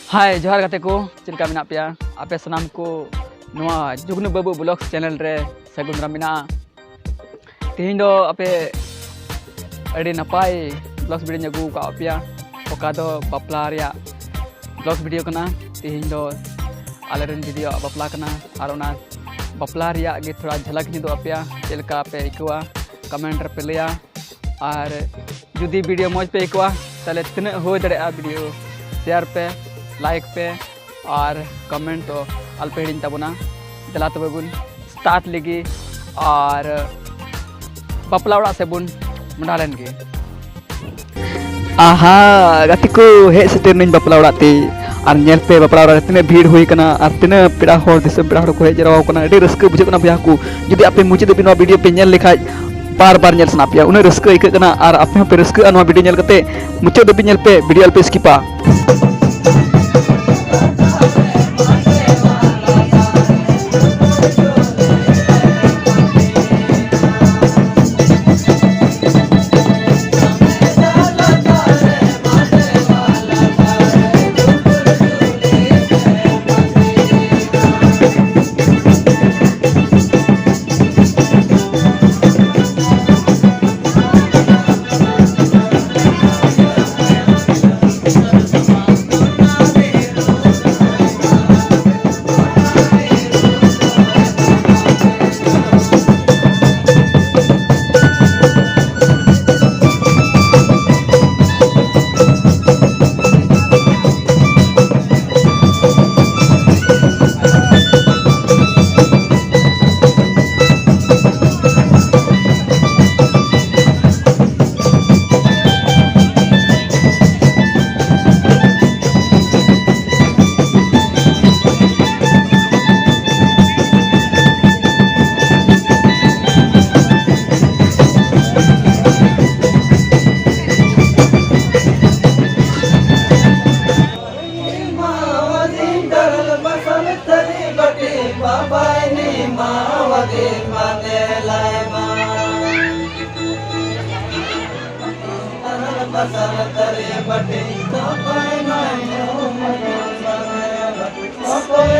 हाय जोहार गाते को चिलका मिना पे आपे सनाम को नोआ जुगनू बाबू ब्लॉग्स चैनल रे सागुन दाराम मिना तेहिं दो आपे अड़ी नपाय ब्लॉग्स वीडियो अगू का पे ओका दो बापला रिया ब्लॉग्स वीडियो कना तेहिं दो आलेरन वीडियो बापला कना आर ओना बापला रिया गे थोड़ा झलक नि दो पे चिलका पे इकवा कमेंट रे पे लिया और जुदी वीडियो मौज पे इकवा ताले तिना हो दड़े वीडियो शेयर पे लाइक पे और कमेंट तो अल्प हिड़ी तबना दला तब बुन स्टार्ट लगी और बापला उड़ा से बुन मंडालन के आहा गति को हे सेटर नहीं बापला उड़ा ते और नेल पे बापला उड़ा तिने भीड़ हुई कना और तिने पेड़ा होर दिसम पेड़ा को हे जराव कना अडी रस्क बुझे कना भैया को जदि आपे मुचे दबिनो वीडियो पे नेल लिखा बार बार नेल सना पे उन रस्क इक कना और आपे पे रस्क अनवा वीडियो नेल कते मुचे दबि नेल पे वीडियो पे स्किपा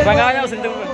Bangga sentuh